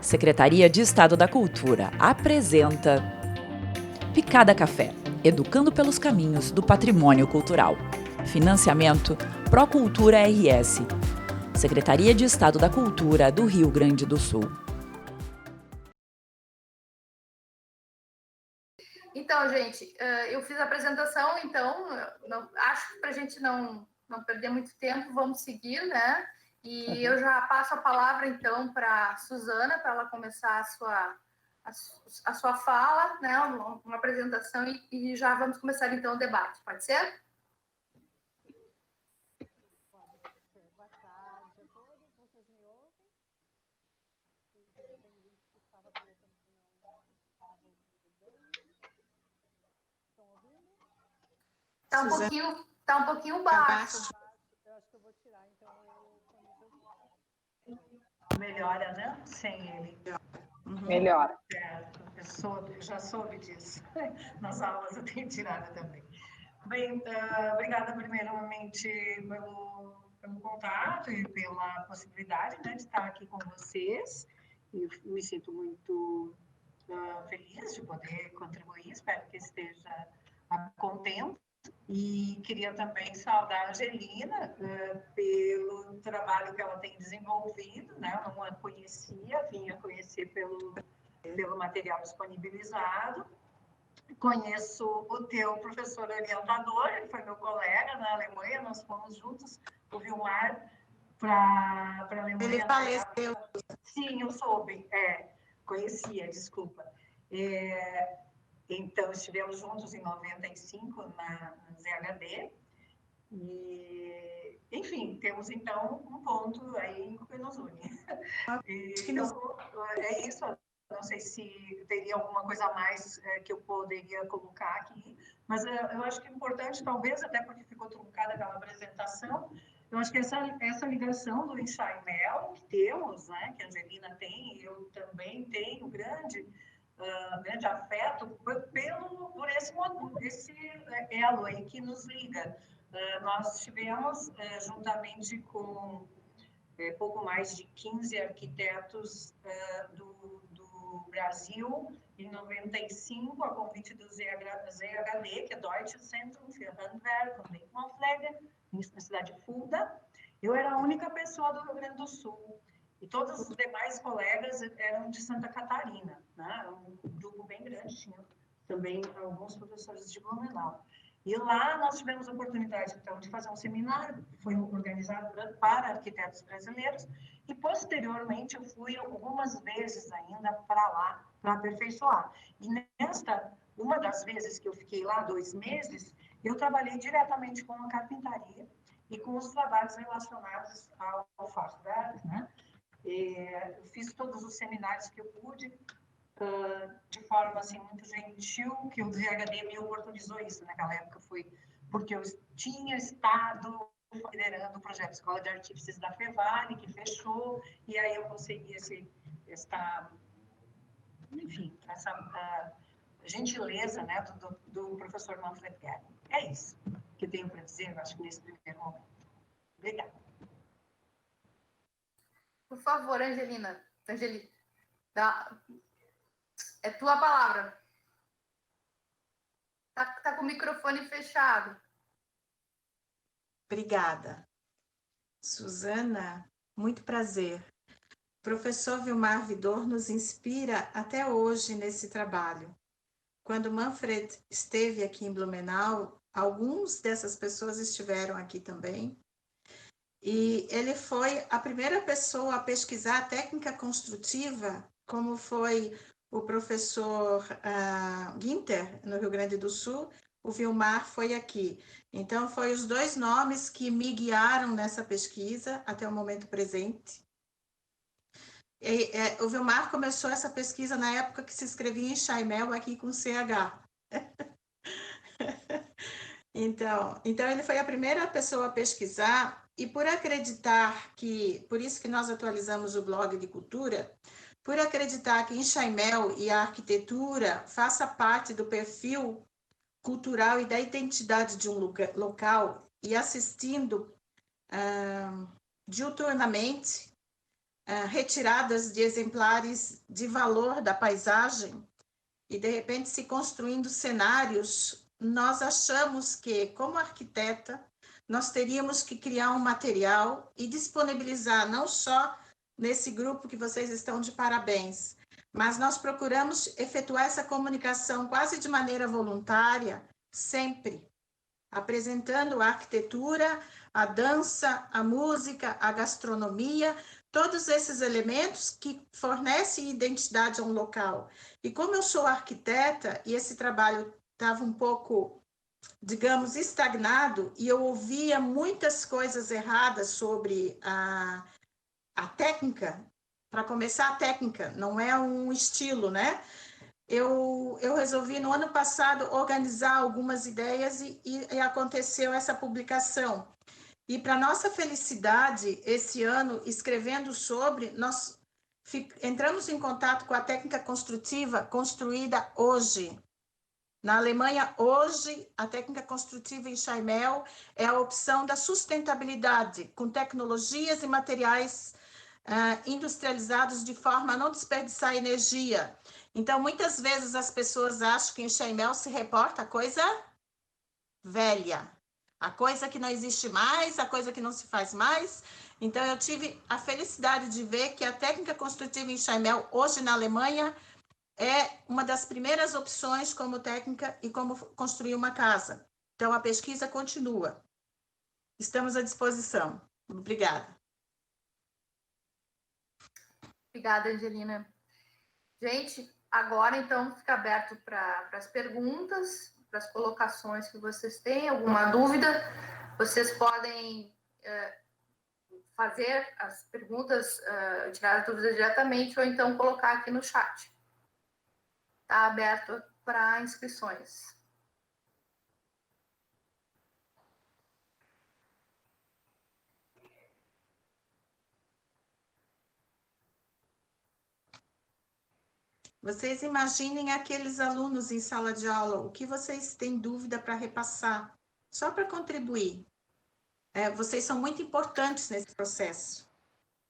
Secretaria de Estado da Cultura apresenta Picada Café, educando pelos caminhos do patrimônio cultural. Financiamento Procultura RS, Secretaria de Estado da Cultura do Rio Grande do Sul. Então, gente, eu fiz a apresentação, então acho que para a gente não perder muito tempo, vamos seguir, né? E eu já passo a palavra, então, para a Suzana, para ela começar a sua fala, né? Uma apresentação, e já vamos começar, então, o debate. Pode ser? Boa tarde a todos, vocês me ouvem? Estão ouvindo? Tá um pouquinho baixo. Eu acho que eu vou tirar, então Melhora, né? Sem ele. Melhora. Certo, eu já soube disso. Nas aulas eu tenho tirado também. Bem, obrigada primeiramente pelo contato e pela possibilidade, né, de estar aqui com vocês. Eu me sinto muito feliz de poder contribuir, espero que esteja contente. E queria também saudar a Angelina pelo trabalho que ela tem desenvolvido, né? Eu não a conhecia, vinha conhecer pelo material disponibilizado. Conheço o teu professor orientador, ele foi meu colega na Alemanha, nós fomos juntos, o Vilmar, para a Alemanha. Ele faleceu. Sim, eu soube, conhecia, desculpa. Então, estivemos juntos em 95 na ZHD, e, enfim, temos, então, um ponto aí que nos une. Então, é isso, não sei se teria alguma coisa a mais que eu poderia colocar aqui, mas eu acho que é importante, talvez, até porque ficou truncada aquela apresentação, eu acho que essa ligação do Enxaimel que temos, né, que a Angelina tem, eu também tenho grande afeto por esse elo aí que nos liga. Nós tivemos, juntamente com pouco mais de 15 arquitetos do Brasil, em 95, a convite do ZHD, que é Deutsche Zentrum für Handwerk und Denkmalpflege, na cidade de Fulda. Eu era a única pessoa do Rio Grande do Sul. E todos os demais colegas eram de Santa Catarina, né? Um grupo bem grande, tinha também alguns professores de Blumenau. E lá nós tivemos a oportunidade, então, de fazer um seminário, que foi organizado para arquitetos brasileiros, e posteriormente eu fui algumas vezes ainda para lá, para aperfeiçoar. E uma das vezes que eu fiquei lá, 2 meses, eu trabalhei diretamente com a carpintaria e com os trabalhos relacionados ao fachwerk, né? Eu fiz todos os seminários que eu pude, de forma assim, muito gentil, que o ZHD me oportunizou isso naquela época, foi porque eu tinha estado liderando o projeto Escola de Artífices da Fevale, que fechou, e aí eu consegui essa gentileza, né, do professor Manfred Gerling. É isso que eu tenho para dizer, eu acho que nesse primeiro momento. Obrigada. Por favor, Angelina. É tua palavra. Tá com o microfone fechado. Obrigada. Suzana, muito prazer. Professor Vilmar Vidor nos inspira até hoje nesse trabalho. Quando Manfred esteve aqui em Blumenau, algumas dessas pessoas estiveram aqui também, e ele foi a primeira pessoa a pesquisar a técnica construtiva, como foi o professor Guinter, no Rio Grande do Sul, o Vilmar foi aqui. Então, foi os 2 nomes que me guiaram nessa pesquisa até o momento presente. O Vilmar começou essa pesquisa na época que se escrevia em Enxaimel, aqui com CH. Então, ele foi a primeira pessoa a pesquisar, e por acreditar que, por isso que nós atualizamos o blog de cultura, por acreditar que Enxaimel e a arquitetura faça parte do perfil cultural e da identidade de um local, e assistindo diuturnamente retiradas de exemplares de valor da paisagem e, de repente, se construindo cenários, nós achamos que, como arquiteta, nós teríamos que criar um material e disponibilizar não só nesse grupo que vocês estão de parabéns, mas nós procuramos efetuar essa comunicação quase de maneira voluntária, sempre, apresentando a arquitetura, a dança, a música, a gastronomia, todos esses elementos que fornecem identidade a um local. E como eu sou arquiteta e esse trabalho estava um pouco, digamos, estagnado, e eu ouvia muitas coisas erradas sobre a técnica, para começar a técnica, não é um estilo, né? Eu resolvi, no ano passado, organizar algumas ideias e aconteceu essa publicação. E, para nossa felicidade, esse ano, escrevendo sobre, nós entramos em contato com a técnica construtiva construída hoje. Na Alemanha, hoje, a técnica construtiva em Chaimel é a opção da sustentabilidade, com tecnologias e materiais industrializados de forma a não desperdiçar energia. Então, muitas vezes as pessoas acham que em Chaimel se reporta a coisa velha, a coisa que não existe mais, a coisa que não se faz mais. Então, eu tive a felicidade de ver que a técnica construtiva em Chaimel, hoje na Alemanha, é uma das primeiras opções como técnica e como construir uma casa. Então, a pesquisa continua. Estamos à disposição. Obrigada. Obrigada, Angelina. Gente, agora, então, fica aberto para as perguntas, para as colocações que vocês têm, alguma dúvida. Vocês podem fazer as perguntas, tirar as dúvidas diretamente, ou então colocar aqui no chat. Está aberto para inscrições. Vocês imaginem aqueles alunos em sala de aula, o que vocês têm dúvida para repassar, só para contribuir. Vocês são muito importantes nesse processo,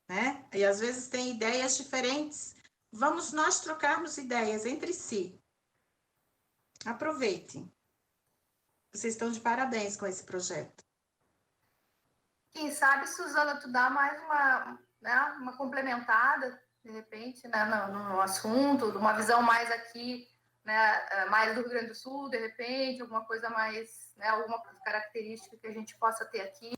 né? E às vezes têm ideias diferentes. Vamos nós trocarmos ideias entre si. Aproveitem. Vocês estão de parabéns com esse projeto. Quem sabe, Suzana, tu dá mais uma complementada, de repente, né, no assunto, uma visão mais aqui, né, mais do Rio Grande do Sul, de repente, alguma coisa mais, né, alguma característica que a gente possa ter aqui.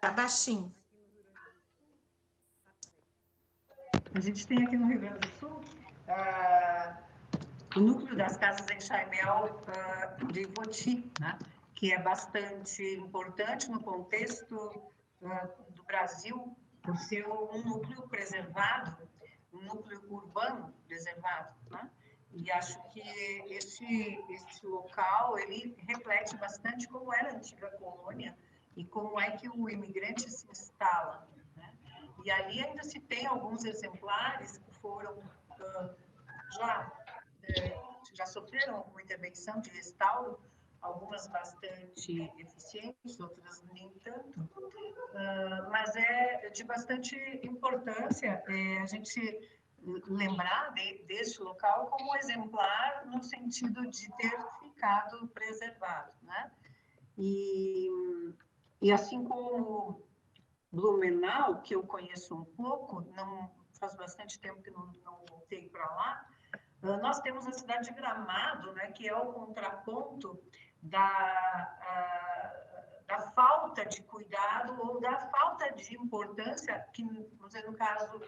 Tá baixinho. A gente tem aqui no Rio Grande do Sul o núcleo das casas em Chaimel de Ivoti, né? Que é bastante importante no contexto do Brasil, por ser um núcleo preservado, um núcleo urbano preservado, né? E acho que esse local, ele reflete bastante como era a antiga colônia e como é que o imigrante se instala, né? E ali ainda se tem alguns exemplares que foram já sofreram alguma intervenção de restauro, algumas bastante eficientes, outras nem tanto, mas é de bastante importância a gente lembrar deste local como exemplar no sentido de ter ficado preservado, né? E assim como Blumenau, que eu conheço um pouco, não faz bastante tempo que não voltei para lá, nós temos a cidade de Gramado, né, que é o contraponto da falta de cuidado ou da falta de importância, que, no caso,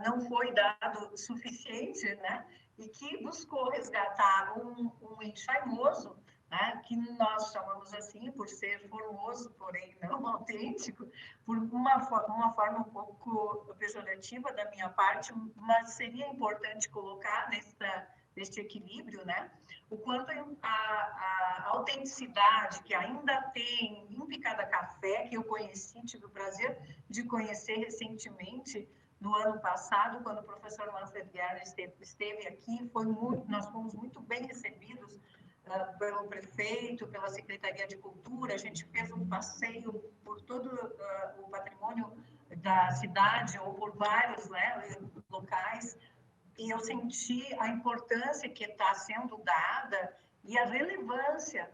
não foi dado suficiente, né, e que buscou resgatar um enxaimoso, né, que nós chamamos assim por ser formoso, porém não autêntico, por uma forma um pouco pejorativa da minha parte, mas seria importante colocar neste equilíbrio, né, o quanto a autenticidade que ainda tem em Picada Café, que eu conheci, tive o prazer de conhecer recentemente, no ano passado, quando o professor Manfred Gerner esteve aqui, nós fomos muito bem recebidos pelo prefeito, pela Secretaria de Cultura. A gente fez um passeio por todo o patrimônio da cidade, ou por vários, né, locais, e eu senti a importância que está sendo dada e a relevância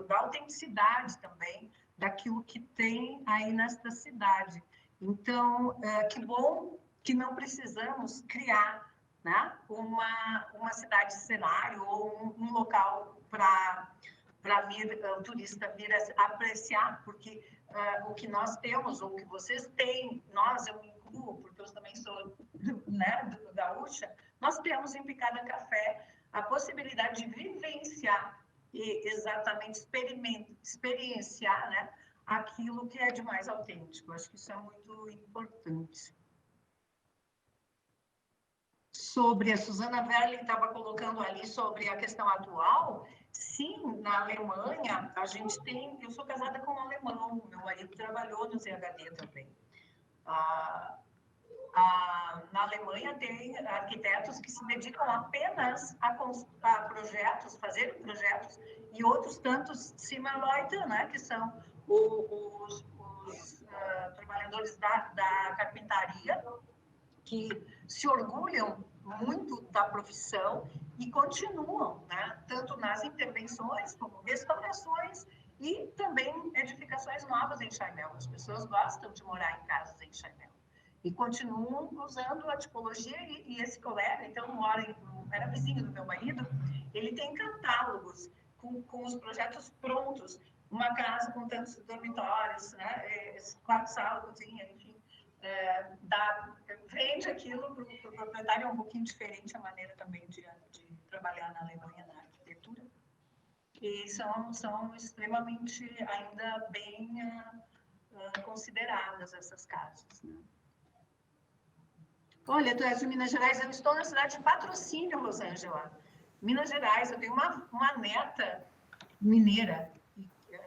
da autenticidade também, daquilo que tem aí nesta cidade. Então, que bom que não precisamos criar, né, uma cidade cenário ou um local para o turista vir apreciar, porque o que nós temos, ou o que vocês têm, eu me incluo, porque eu também sou, né, gaúcha, nós temos em Picada Café a possibilidade de vivenciar e exatamente experienciar, né, aquilo que é de mais autêntico. Acho que isso é muito importante. Sobre a Susana Verli estava colocando ali sobre a questão atual. Sim, na Alemanha, a gente tem... Eu sou casada com um alemão, meu marido trabalhou no ZHD também. Na Alemanha tem arquitetos que se dedicam apenas a projetos, fazer projetos, e outros tantos Zimmerleute, né, que são os trabalhadores da carpintaria, que se orgulham muito da profissão e continuam, né, tanto nas intervenções como restaurações e também edificações novas em Chaimel. As pessoas gostam de morar em casas em Chaimel e continuam usando a tipologia, e esse colega, então, era vizinho do meu marido, ele tem catálogos com os projetos prontos, uma casa com tantos dormitórios, né, 4 salas, cozinha, enfim, vende aquilo para o proprietário. É um pouquinho diferente a maneira também de trabalhar na Alemanha, na arquitetura, e são extremamente ainda bem consideradas essas casas, né? Olha, tu és de Minas Gerais, eu estou na cidade de Patrocínio, Rosângela. Minas Gerais, eu tenho uma neta mineira,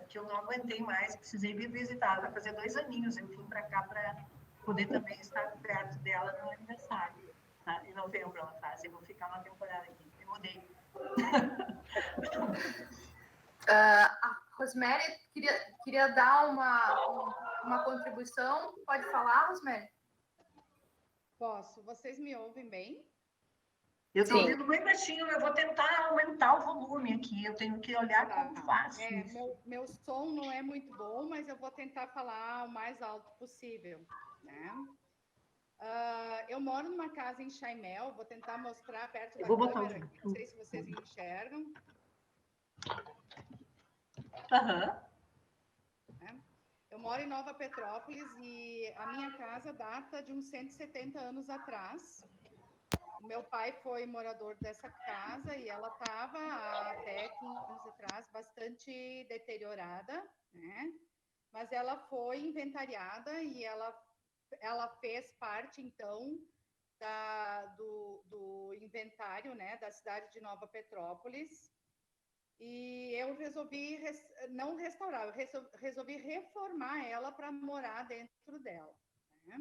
que eu não aguentei mais, precisei vir visitar, vai fazer 2 aninhos, eu vim para cá para poder também estar perto dela no aniversário. Tá? Em novembro ela faz, eu vou ficar uma temporada aqui, eu mudei. A Rosemary queria dar uma contribuição, pode falar, Rosemary? Posso. Vocês me ouvem bem? Eu estou ouvindo bem baixinho, eu vou tentar aumentar o volume aqui, eu tenho que olhar como faço. Meu som não é muito bom, mas eu vou tentar falar o mais alto possível, né? Eu moro numa casa em Chaimel, vou tentar mostrar perto da câmera, não sei se vocês enxergam. Eu moro em Nova Petrópolis e a minha casa data de uns 170 anos atrás. O meu pai foi morador dessa casa e ela estava, até 15 anos atrás, bastante deteriorada, né? Mas ela foi inventariada e ela fez parte, então, do inventário, né, da cidade de Nova Petrópolis. E eu resolvi não restaurar, eu resolvi reformar ela para morar dentro dela, né?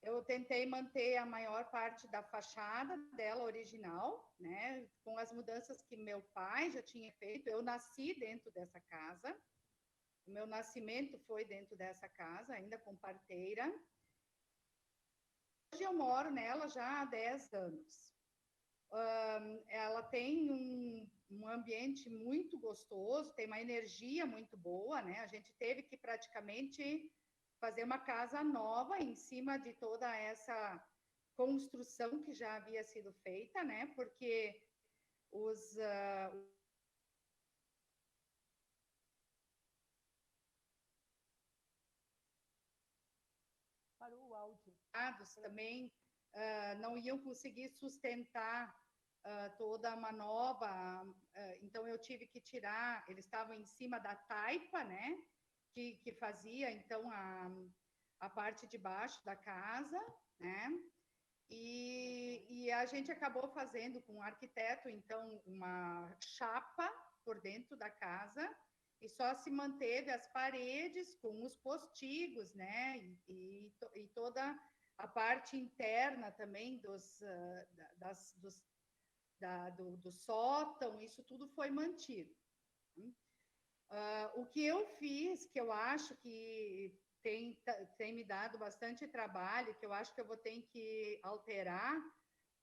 Eu tentei manter a maior parte da fachada dela original, né, com as mudanças que meu pai já tinha feito. Eu nasci dentro dessa casa, o meu nascimento foi dentro dessa casa, ainda com parteira. Hoje eu moro nela já há 10 anos. Ela tem um ambiente muito gostoso, tem uma energia muito boa, né? A gente teve que praticamente fazer uma casa nova em cima de toda essa construção que já havia sido feita, né? Porque Parou o áudio. Também não iam conseguir sustentar toda uma nova... então, eu tive que tirar... Eles estavam em cima da taipa, né? Que fazia, então, a parte de baixo da casa, né? E a gente acabou fazendo com o arquiteto, então, uma chapa por dentro da casa, e só se manteve as paredes com os postigos, né? E toda a parte interna também dos do sótão, isso tudo foi mantido. O que eu fiz, que eu acho que tem me dado bastante trabalho, que eu acho que eu vou ter que alterar,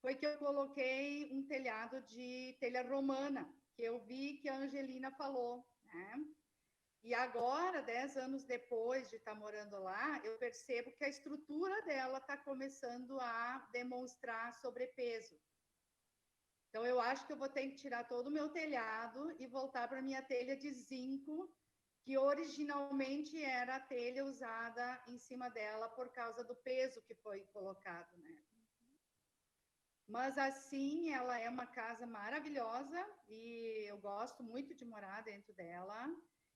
foi que eu coloquei um telhado de telha romana, que eu vi que a Angelina falou, né? E agora, 10 anos depois de estar morando lá, eu percebo que a estrutura dela está começando a demonstrar sobrepeso. Então, eu acho que eu vou ter que tirar todo o meu telhado e voltar para a minha telha de zinco, que originalmente era a telha usada em cima dela por causa do peso que foi colocado, né? Mas, assim, ela é uma casa maravilhosa e eu gosto muito de morar dentro dela.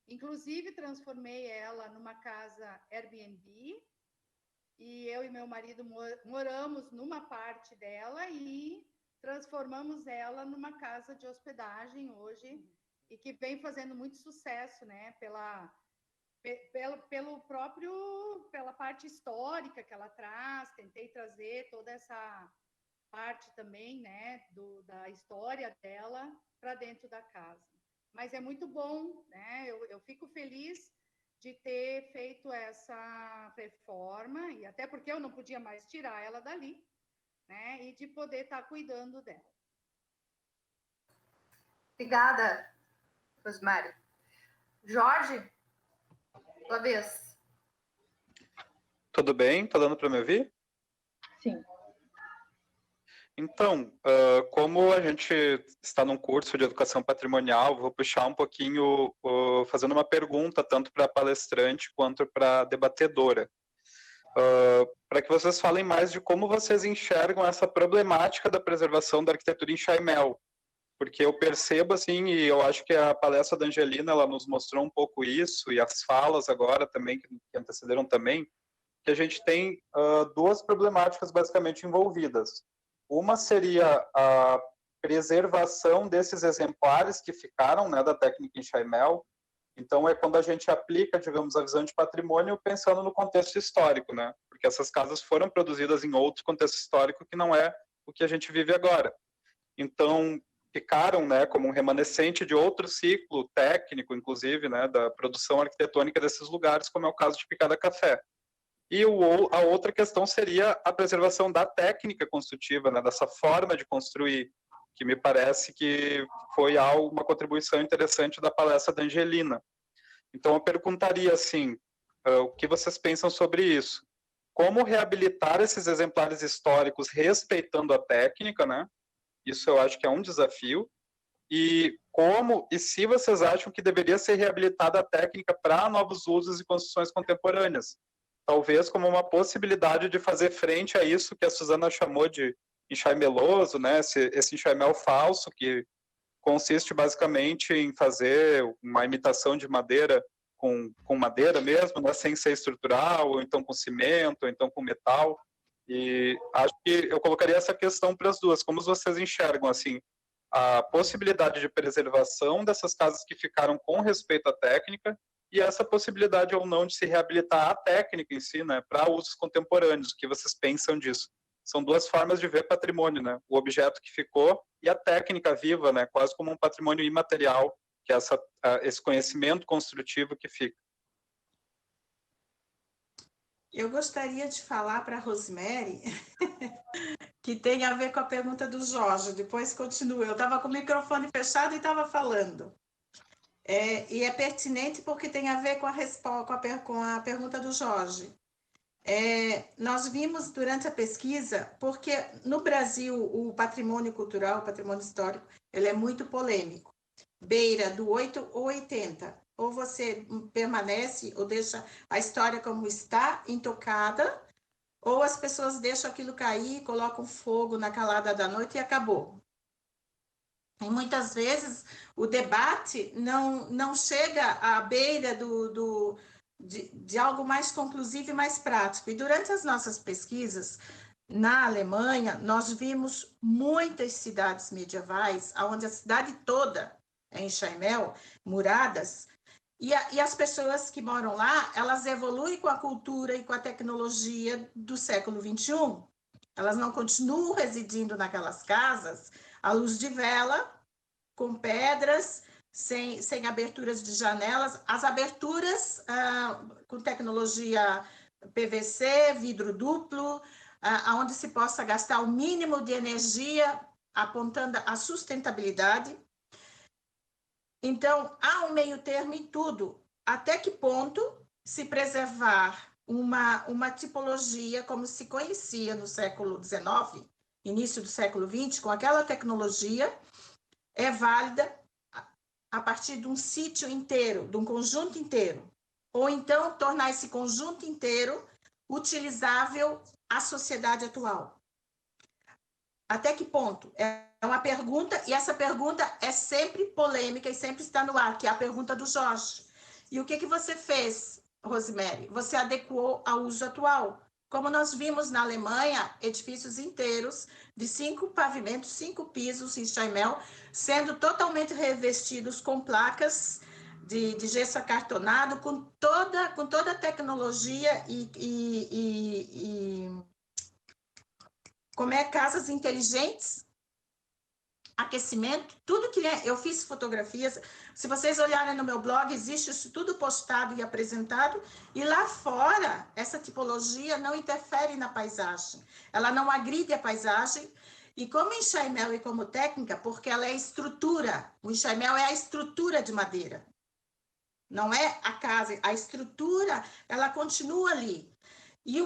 Inclusive, transformei ela numa casa Airbnb e eu e meu marido moramos numa parte dela e transformamos ela numa casa de hospedagem hoje e que vem fazendo muito sucesso, né? Pela parte histórica que ela traz. Tentei trazer toda essa parte também, né? Da história dela para dentro da casa. Mas é muito bom, né? Eu fico feliz de ter feito essa reforma, e até porque eu não podia mais tirar ela dali, né? E de poder estar cuidando dela. Obrigada, Rosemary. Jorge, tua vez. Tudo bem? Tá dando para me ouvir? Sim. Então, como a gente está num curso de educação patrimonial, vou puxar um pouquinho, fazendo uma pergunta tanto para a palestrante quanto para a debatedora, para que vocês falem mais de como vocês enxergam essa problemática da preservação da arquitetura em Chaimel, porque eu percebo, assim, e eu acho que a palestra da Angelina, ela nos mostrou um pouco isso, e as falas agora também, que antecederam também, que a gente tem duas problemáticas basicamente envolvidas. Uma seria a preservação desses exemplares que ficaram, né, da técnica em Chaimel. Então, é quando a gente aplica, digamos, a visão de patrimônio pensando no contexto histórico, né? Porque essas casas foram produzidas em outro contexto histórico que não é o que a gente vive agora. Então, ficaram, né, como um remanescente de outro ciclo técnico, inclusive, né, da produção arquitetônica desses lugares, como é o caso de Picada Café. E a outra questão seria a preservação da técnica construtiva, né, dessa forma de construir, que me parece que foi uma contribuição interessante da palestra da Angelina. Então, eu perguntaria, assim, o que vocês pensam sobre isso? Como reabilitar esses exemplares históricos respeitando a técnica, né? Isso eu acho que é um desafio. E se vocês acham que deveria ser reabilitada a técnica para novos usos e construções contemporâneas? Talvez como uma possibilidade de fazer frente a isso que a Suzana chamou de enxaimeloso, né? Esse enxaimel falso, que consiste basicamente em fazer uma imitação de madeira com madeira mesmo, né? Sem ser estrutural, ou então com cimento, ou então com metal. E acho que eu colocaria essa questão para as duas. Como vocês enxergam, assim, a possibilidade de preservação dessas casas que ficaram com respeito à técnica e essa possibilidade ou não de se reabilitar a técnica em si, né, para usos contemporâneos. O que vocês pensam disso? São duas formas de ver patrimônio, né? O objeto que ficou e a técnica viva, né, quase como um patrimônio imaterial, que é esse conhecimento construtivo que fica. Eu gostaria de falar para a Rosemary que tem a ver com a pergunta do Jorge, depois continua. Eu estava com o microfone fechado e estava falando. E é pertinente porque tem a ver com a pergunta do Jorge. Nós vimos durante a pesquisa, porque no Brasil o patrimônio cultural, o patrimônio histórico, ele é muito polêmico. Beira do 8 ou 80. Ou você permanece ou deixa a história como está, intocada, ou as pessoas deixam aquilo cair, colocam fogo na calada da noite e acabou. E muitas vezes o debate não chega à beira de algo mais conclusivo e mais prático. E durante as nossas pesquisas, na Alemanha, nós vimos muitas cidades medievais, onde a cidade toda é em Chaimel, muradas, e as pessoas que moram lá, elas evoluem com a cultura e com a tecnologia do século XXI. Elas não continuam residindo naquelas casas à luz de vela, com pedras, sem aberturas de janelas. As aberturas com tecnologia PVC, vidro duplo, onde se possa gastar o mínimo de energia, apontando a sustentabilidade. Então, há um meio termo em tudo. Até que ponto se preservar uma tipologia como se conhecia no século XIX, início do século XX, com aquela tecnologia, é válida a partir de um sítio inteiro, de um conjunto inteiro. Ou então, tornar esse conjunto inteiro utilizável à sociedade atual. Até que ponto? É uma pergunta, e essa pergunta é sempre polêmica e sempre está no ar, que é a pergunta do Jorge. E o que você fez, Rosemary? Você adequou ao uso atual. Como nós vimos na Alemanha, edifícios inteiros de 5 pavimentos, 5 pisos em Chaimel, sendo totalmente revestidos com placas de gesso acartonado, com toda a tecnologia como é casas inteligentes, aquecimento, tudo que eu fiz fotografias. Se vocês olharem no meu blog, existe isso tudo postado e apresentado, e lá fora, essa tipologia não interfere na paisagem, ela não agride a paisagem, e como enxaimel e como técnica, porque ela é estrutura, o enxaimel é a estrutura de madeira, não é a casa, a estrutura, ela continua ali. E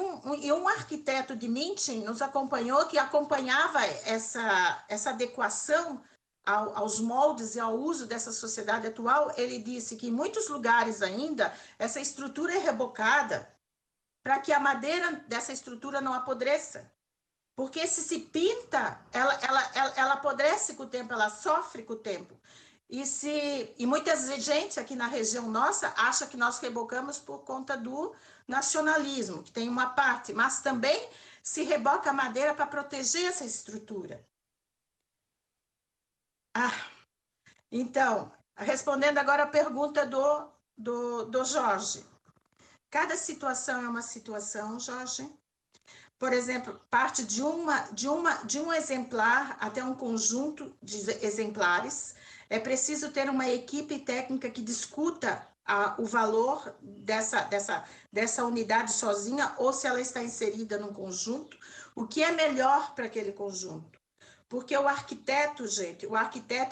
um arquiteto de München nos acompanhou, que acompanhava essa adequação aos moldes e ao uso dessa sociedade atual. Ele disse que em muitos lugares ainda essa estrutura é rebocada para que a madeira dessa estrutura não apodreça. Porque se pinta, ela apodrece com o tempo, ela sofre com o tempo. E muita gente aqui na região nossa acha que nós rebocamos por conta do nacionalismo, que tem uma parte, mas também se reboca a madeira para proteger essa estrutura. Então, respondendo agora a pergunta do Jorge. Cada situação é uma situação, Jorge. Por exemplo, parte de um exemplar até um conjunto de exemplares. É preciso ter uma equipe técnica que discuta o valor dessa unidade sozinha, ou se ela está inserida num conjunto, o que é melhor para aquele conjunto. Porque o arquiteto, gente,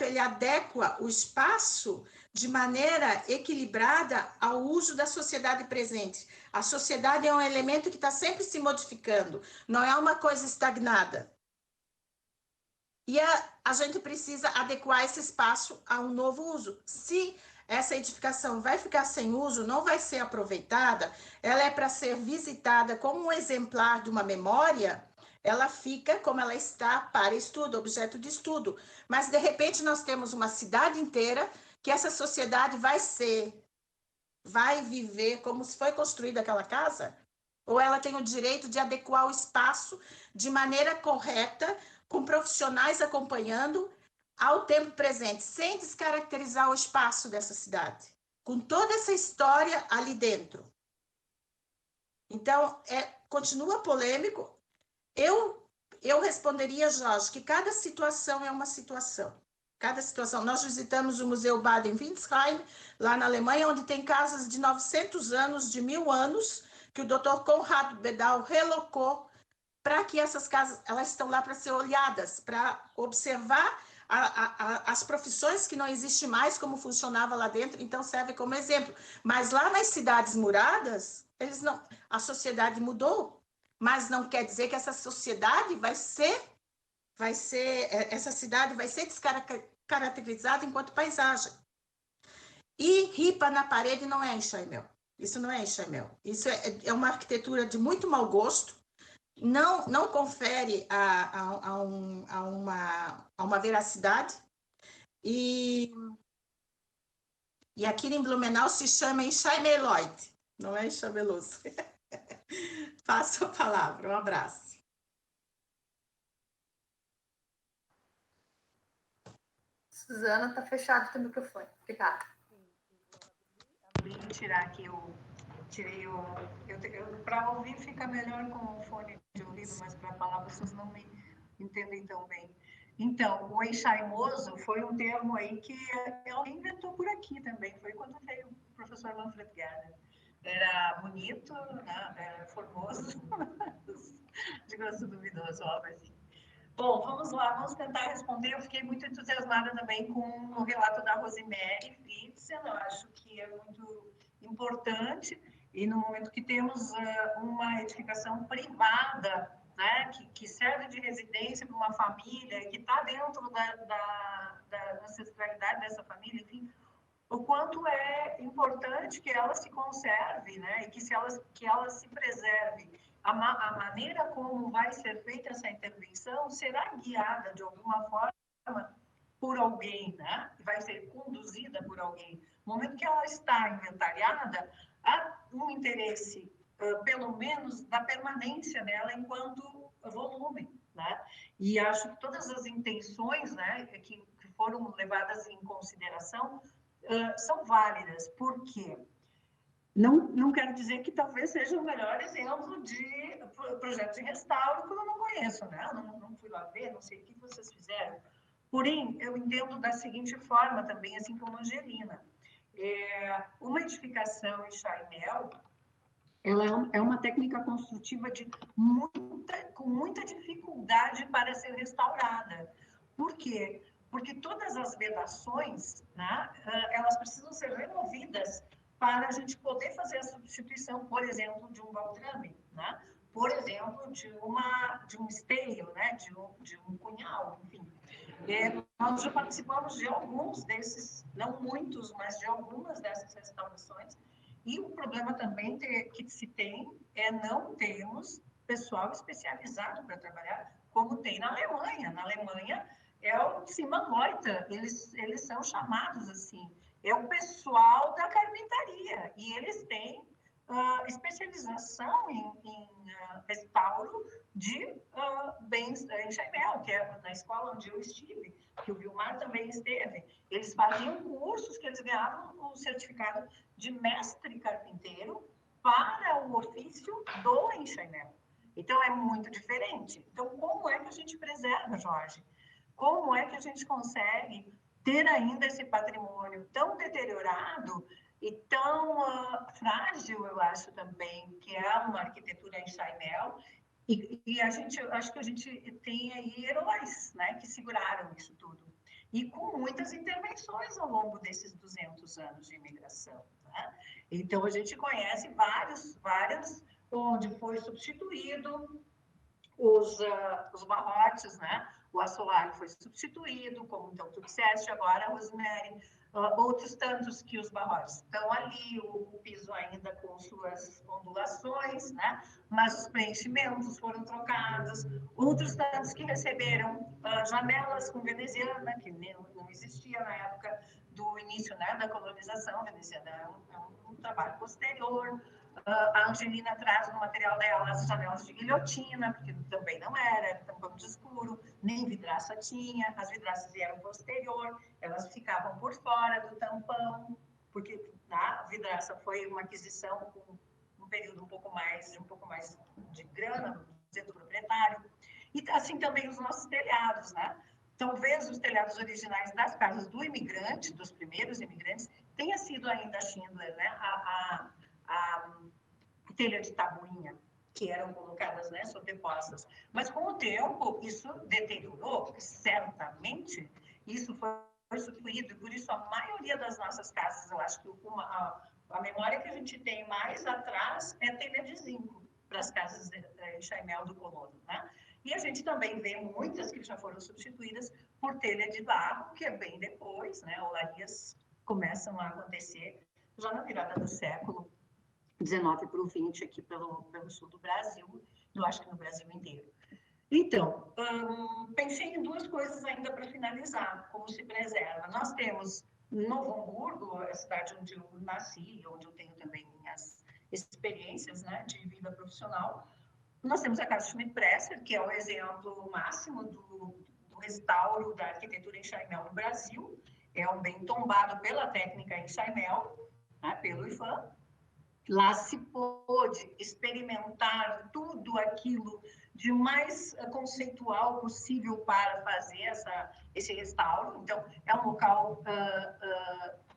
ele adequa o espaço de maneira equilibrada ao uso da sociedade presente. A sociedade é um elemento que está sempre se modificando, não é uma coisa estagnada. E a gente precisa adequar esse espaço a um novo uso. Se essa edificação vai ficar sem uso, não vai ser aproveitada, ela é para ser visitada como um exemplar de uma memória, ela fica como ela está para estudo, objeto de estudo. Mas, de repente, nós temos uma cidade inteira que essa sociedade vai viver como se foi construída aquela casa, ou ela tem o direito de adequar o espaço de maneira correta, com profissionais acompanhando ao tempo presente, sem descaracterizar o espaço dessa cidade, com toda essa história ali dentro. Então, continua polêmico. Eu responderia, Jorge, que cada situação é uma situação. Cada situação. Nós visitamos o Museu Baden-Windsheim, lá na Alemanha, onde tem casas de 900 anos, de 1000 anos, que o Dr. Konrad Bedau relocou para que essas casas, elas estão lá para ser olhadas, para observar as profissões que não existem mais, como funcionava lá dentro, então serve como exemplo. Mas lá nas cidades muradas, a sociedade mudou, mas não quer dizer que essa sociedade essa cidade vai ser descaracterizada enquanto paisagem. E ripa na parede não é enxaimel. Isso não é enxaimel. Isso é uma arquitetura de muito mau gosto, não confere a uma veracidade, e aqui em Blumenau se chama enxaimeloide, não é enxameloso. Passo a palavra, um abraço. Suzana, está fechado o teu microfone. Obrigada. Abrir e tirar aqui para ouvir fica melhor com o fone de ouvido, mas para falar vocês não me entendem tão bem. Então, o enxaimoso foi um termo aí que alguém inventou por aqui também, foi quando veio o professor Manfred Gerner. Era bonito, né? Era formoso, de gosto duvidoso, óbvio assim. Bom, vamos lá, vamos tentar responder. Eu fiquei muito entusiasmada também com o relato da Rosemary Fritzen, eu acho que é muito importante, e no momento que temos uma edificação privada, né, que serve de residência para uma família, que está dentro da ancestralidade dessa família, enfim, o quanto é importante que ela se conserve, né, e que ela se preserve. A maneira como vai ser feita essa intervenção será guiada de alguma forma por alguém, né? Vai ser conduzida por alguém. No momento que ela está inventariada, há um interesse, pelo menos, da permanência dela enquanto volume, né? E acho que todas as intenções, né, que foram levadas em consideração são válidas. Por quê? Não quero dizer que talvez seja o melhor exemplo de projeto de restauro, que eu não conheço, né? Não fui lá ver, não sei o que vocês fizeram. Porém, eu entendo da seguinte forma também, assim como a Angelina. Uma edificação em Chaimel, ela é uma técnica construtiva com muita dificuldade para ser restaurada. Por quê? Porque todas as vedações, né, elas precisam ser removidas para a gente poder fazer a substituição, por exemplo, de um baldrame, né? Por exemplo, de um esteio, né? de um cunhal, enfim. Nós já participamos de alguns desses, não muitos, mas de algumas dessas restaurações, e o problema também que se tem é não termos pessoal especializado para trabalhar, como tem na Alemanha. Na Alemanha é o Zimmerleute, eles são chamados assim, é o pessoal da carpintaria, e eles têm especialização em restauro de bens em Chaimel, que é na escola onde eu estive, que o Vilmar também esteve. Eles faziam cursos que eles ganhavam o certificado de mestre carpinteiro para o ofício do enxaimel. Então, é muito diferente. Então, como é que a gente preserva, Jorge? Como é que a gente consegue ter ainda esse patrimônio tão deteriorado e tão frágil, eu acho também, que é uma arquitetura em Chaimel, e acho que a gente tem aí heróis, né, que seguraram isso tudo. E com muitas intervenções ao longo desses 200 anos de imigração. Né? Então, a gente conhece vários, onde foi substituído os barrotes, né? O assoalho foi substituído, como então tu disseste agora, Rosemary, outros tantos que os barrotes estão ali, o piso ainda com suas ondulações, né? Mas os preenchimentos foram trocados, outros tantos que receberam janelas com veneziana, que não existia na época do início, né, da colonização veneziana, é um trabalho posterior. A Angelina traz no material dela as janelas de guilhotina, porque também não era tampão de escuro, nem vidraça tinha, as vidraças vieram posterior, elas ficavam por fora do tampão, porque a vidraça foi uma aquisição com um período um pouco mais de grana do proprietário. E assim também os nossos telhados, né? Talvez os telhados originais das casas do imigrante, dos primeiros imigrantes, tenha sido ainda a Schindler, né? A telha de tabuinha, que eram colocadas, né, sobrepostas. Mas, com o tempo, isso deteriorou, certamente, isso foi substituído, e por isso a maioria das nossas casas, eu acho que a memória que a gente tem mais atrás é telha de zinco, para as casas de Chaimel do colono, né? E a gente também vê muitas que já foram substituídas por telha de barro, que é bem depois, né? Olarias começam a acontecer já na virada do século 19 para o 20 aqui pelo sul do Brasil, eu acho que no Brasil inteiro. Então, pensei em duas coisas ainda para finalizar, como se preserva. Nós temos Novo Hamburgo, a cidade onde eu nasci, onde eu tenho também minhas experiências, né, de vida profissional. Nós temos a Casa Schmidt-Presser, que é o exemplo máximo do restauro da arquitetura em Chaimel no Brasil. É um bem tombado pela técnica em Chaimel, né, pelo IFAM. Lá se pôde experimentar tudo aquilo de mais conceitual possível para fazer esse restauro. Então, é um local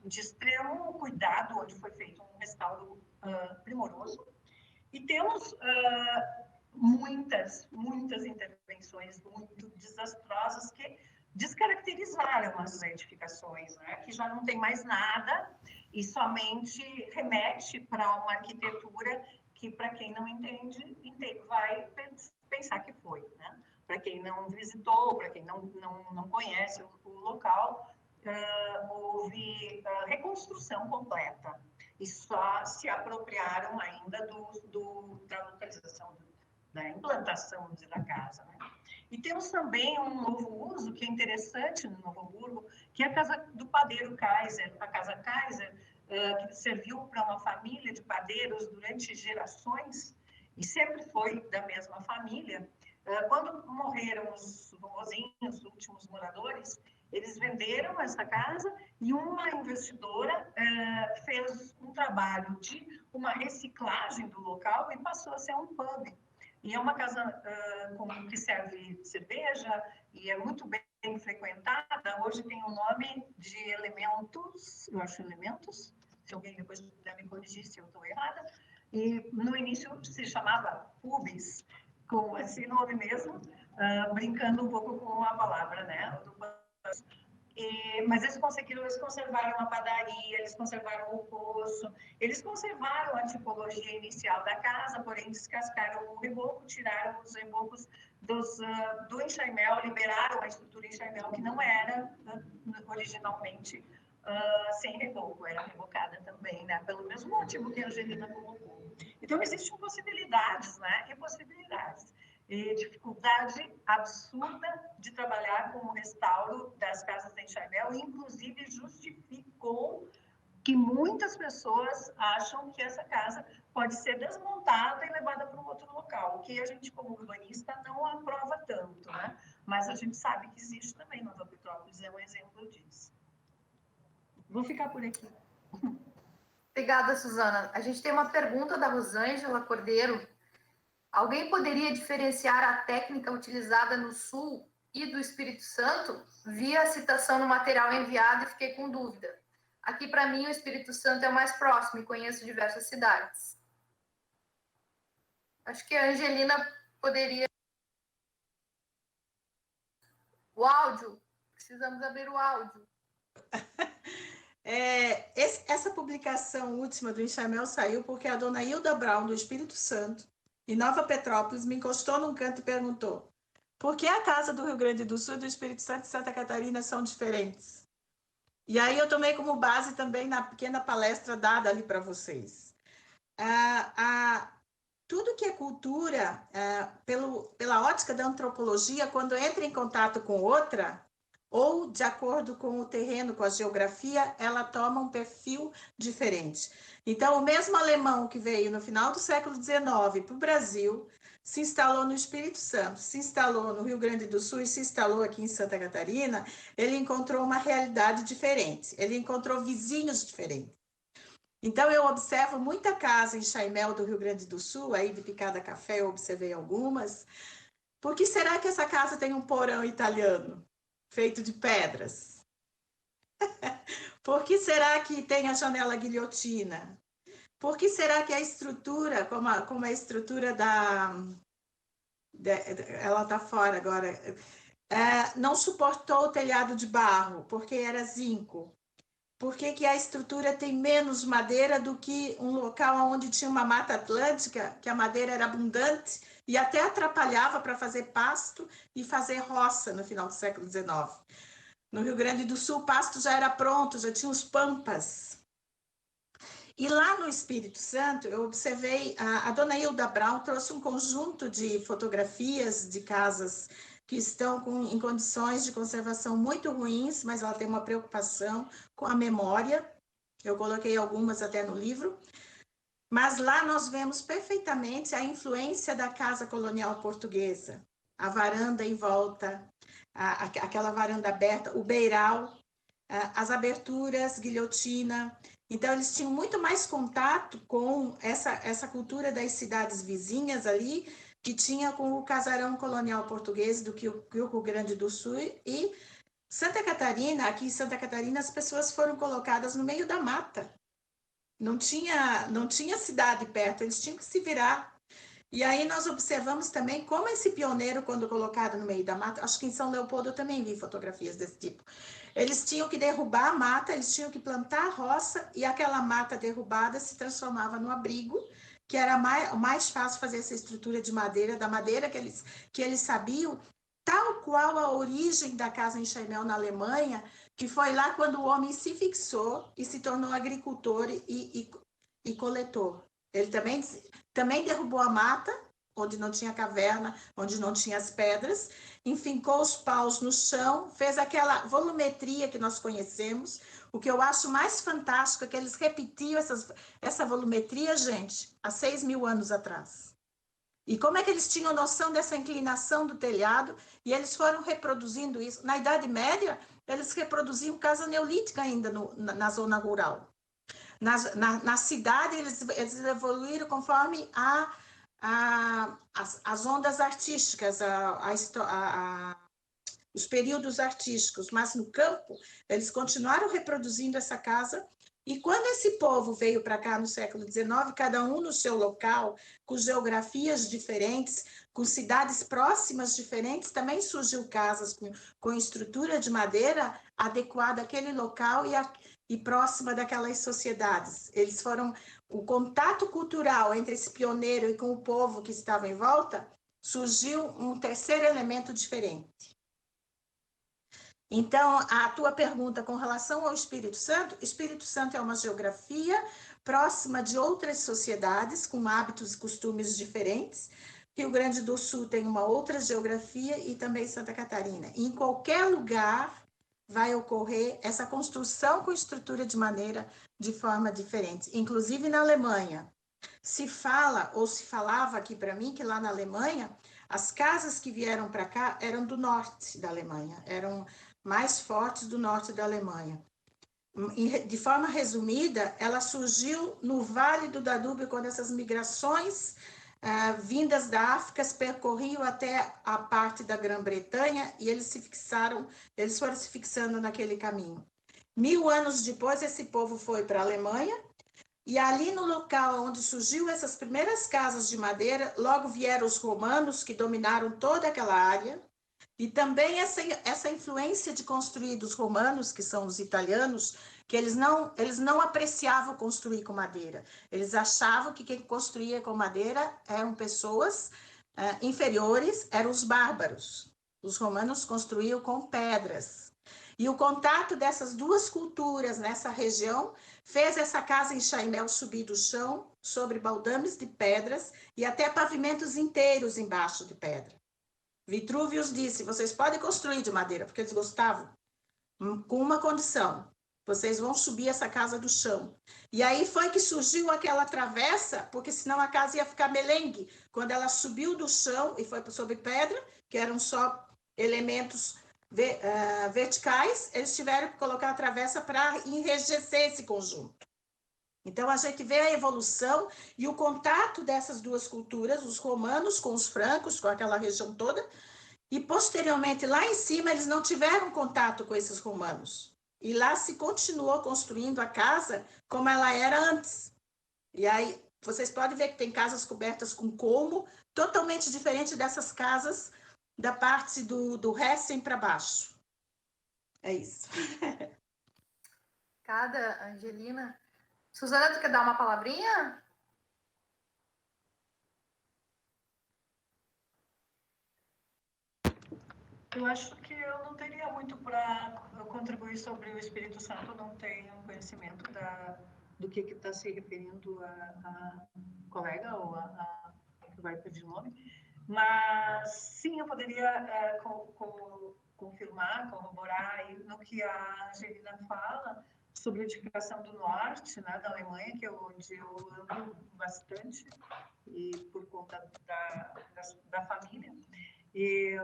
de extremo cuidado, onde foi feito um restauro primoroso. E temos muitas intervenções muito desastrosas que descaracterizaram as edificações, né? Que já não tem mais nada e somente remete para uma arquitetura que, para quem não entende, vai pensar que foi, né? Para quem não visitou, para quem não conhece o local, houve reconstrução completa e só se apropriaram ainda da localização, da implantação da casa, né? E temos também um novo uso que é interessante no Novo Hamburgo, que é a casa do padeiro Kaiser, a casa Kaiser, que serviu para uma família de padeiros durante gerações e sempre foi da mesma família. Quando morreram os vovozinhos, os últimos moradores, eles venderam essa casa e uma investidora fez um trabalho de uma reciclagem do local e passou a ser um pub. E é uma casa que serve cerveja e é muito bem frequentada. Hoje tem o nome de Elementos, eu acho Elementos, se alguém depois puder me corrigir se eu estou errada. E no início se chamava Pubs, com esse nome mesmo, brincando um pouco com a palavra, né? Mas eles conservaram a padaria, eles conservaram o poço, eles conservaram a tipologia inicial da casa, porém descascaram o reboco, tiraram os rebocos do enxaimel, liberaram a estrutura enxaimel, que não era originalmente sem reboco, era rebocada também, né? Pelo mesmo motivo que a Angelina colocou. Então, existem possibilidades, né? E possibilidades. E dificuldade absurda de trabalhar com o restauro das casas de enxaimel, inclusive justificou que muitas pessoas acham que essa casa pode ser desmontada e levada para um outro local, o que a gente, como urbanista, não aprova tanto, né? Mas a gente sabe que existe também. Nova Petrópolis é um exemplo disso. Vou ficar por aqui. Obrigada, Suzana. A gente tem uma pergunta da Rosângela Cordeiro. Alguém poderia diferenciar a técnica utilizada no Sul e do Espírito Santo? Vi a citação no material enviado e fiquei com dúvida. Aqui, para mim, o Espírito Santo é o mais próximo e conheço diversas cidades. Acho que a Angelina poderia... O áudio. Precisamos abrir o áudio. Essa publicação última do Enxaimel saiu porque a dona Hilda Brown, do Espírito Santo, em Nova Petrópolis, me encostou num canto e perguntou: por que a casa do Rio Grande do Sul, do Espírito Santo e Santa Catarina são diferentes? E aí eu tomei como base também na pequena palestra dada ali para vocês. Tudo que é cultura, pela ótica da antropologia, quando entra em contato com outra, ou de acordo com o terreno, com a geografia, ela toma um perfil diferente. Então, o mesmo alemão que veio no final do século XIX para o Brasil, se instalou no Espírito Santo, se instalou no Rio Grande do Sul e se instalou aqui em Santa Catarina, ele encontrou uma realidade diferente, ele encontrou vizinhos diferentes. Então, eu observo muita casa em Chaimel do Rio Grande do Sul, aí de Picada Café eu observei algumas. Por que será que essa casa tem um porão italiano, feito de pedras? Por que será que tem a janela guilhotina? Por que será que a estrutura, como a estrutura ela está fora agora, não suportou o telhado de barro, porque era zinco? Por que a estrutura tem menos madeira do que um local onde tinha uma mata atlântica, que a madeira era abundante e até atrapalhava para fazer pasto e fazer roça no final do século XIX? No Rio Grande do Sul, o pasto já era pronto, já tinha os pampas. E lá no Espírito Santo, eu observei, a dona Hilda Brown trouxe um conjunto de fotografias de casas que estão em condições de conservação muito ruins, mas ela tem uma preocupação com a memória. Eu coloquei algumas até no livro. Mas lá nós vemos perfeitamente a influência da casa colonial portuguesa. A varanda em volta, aquela varanda aberta, o beiral, as aberturas, guilhotina. Então, eles tinham muito mais contato com essa cultura das cidades vizinhas ali que tinha com o casarão colonial português do Rio Grande do Sul. E Santa Catarina, aqui em Santa Catarina, as pessoas foram colocadas no meio da mata. Não tinha cidade perto, eles tinham que se virar. E aí nós observamos também como esse pioneiro, quando colocado no meio da mata, acho que em São Leopoldo eu também vi fotografias desse tipo, eles tinham que derrubar a mata, eles tinham que plantar a roça, e aquela mata derrubada se transformava no abrigo, que era mais fácil fazer essa estrutura de madeira, da madeira que eles sabiam, tal qual a origem da casa em Chaimel, na Alemanha, que foi lá quando o homem se fixou e se tornou agricultor e coletor. Ele também derrubou a mata, onde não tinha caverna, onde não tinha as pedras, enfincou os paus no chão, fez aquela volumetria que nós conhecemos. O que eu acho mais fantástico é que eles repetiam essa volumetria, gente, há 6.000 anos atrás. E como é que eles tinham noção dessa inclinação do telhado? E eles foram reproduzindo isso. Na Idade Média, eles reproduziam casa neolítica ainda na zona rural. Na cidade, eles evoluíram conforme as ondas artísticas, os períodos artísticos, mas no campo, eles continuaram reproduzindo essa casa. E quando esse povo veio para cá no século XIX, cada um no seu local, com geografias diferentes, com cidades próximas diferentes, também surgiu casas com estrutura de madeira adequada àquele local e próxima daquelas sociedades. Eles foram, o contato cultural entre esse pioneiro e com o povo que estava em volta, surgiu um terceiro elemento diferente. Então, a tua pergunta com relação ao Espírito Santo é uma geografia próxima de outras sociedades, com hábitos e costumes diferentes. Rio Grande do Sul tem uma outra geografia e também Santa Catarina. E em qualquer lugar vai ocorrer essa construção com estrutura de maneira de forma diferente. Inclusive na Alemanha. Se fala, ou se falava aqui para mim, que lá na Alemanha, as casas que vieram para cá eram do norte da Alemanha, eram mais fortes do norte da Alemanha. De forma resumida, ela surgiu no Vale do Danúbio, quando essas migrações vindas da África percorriam até a parte da Grã-Bretanha e eles foram se fixando naquele caminho. 1000 anos depois, esse povo foi para a Alemanha, e ali no local onde surgiu essas primeiras casas de madeira, logo vieram os romanos, que dominaram toda aquela área, e também essa influência de construir dos romanos, que são os italianos, que eles não apreciavam construir com madeira. Eles achavam que quem construía com madeira eram pessoas inferiores, eram os bárbaros. Os romanos construíam com pedras. E o contato dessas duas culturas nessa região fez essa casa em Chaimel subir do chão, sobre baldames de pedras e até pavimentos inteiros embaixo de pedra. Vitruvius disse, vocês podem construir de madeira, porque eles gostavam, com uma condição, vocês vão subir essa casa do chão. E aí foi que surgiu aquela travessa, porque senão a casa ia ficar melengue. Quando ela subiu do chão e foi sobre pedra, que eram só elementos verticais, eles tiveram que colocar a travessa para enrijecer esse conjunto. Então, a gente vê a evolução e o contato dessas duas culturas, os romanos com os francos, com aquela região toda, e posteriormente, lá em cima, eles não tiveram contato com esses romanos. E lá se continuou construindo a casa como ela era antes. E aí, vocês podem ver que tem casas cobertas com colmo, totalmente diferente dessas casas da parte do Hessen para baixo. É isso. Cada Angelina. Suzana, tu quer dar uma palavrinha? Eu acho que eu não teria muito para contribuir sobre o Espírito Santo, eu não tenho conhecimento do que está se referindo a colega ou a que vai pedir nome, mas sim, eu poderia confirmar, corroborar no que a Angelina fala sobre a edificação do norte, né, da Alemanha, que é onde eu ando bastante, e por conta da família. E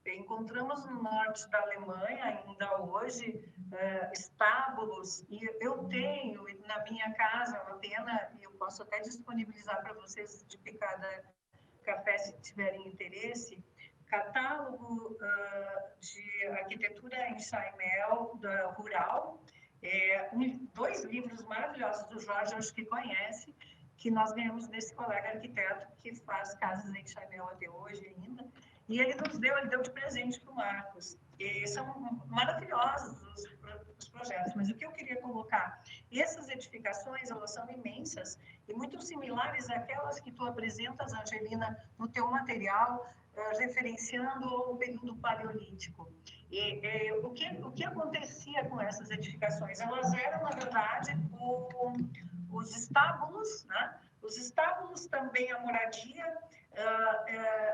encontramos no norte da Alemanha, ainda hoje, estábulos, e eu tenho na minha casa, uma pena, e eu posso até disponibilizar para vocês de café, se tiverem interesse, catálogo de arquitetura em Chaimel, rural, 2 livros maravilhosos do Jorge, acho que conhece, que nós ganhamos desse colega arquiteto que faz casas em Chaimel até hoje ainda, e ele deu de presente para o Marcos. E são maravilhosos os projetos, mas o que eu queria colocar, essas edificações, elas são imensas e muito similares àquelas que tu apresentas, Angelina, no teu material, referenciando o período paleolítico. E o que acontecia com essas edificações? Elas eram, na verdade, os estábulos, né? Os estábulos também, a moradia,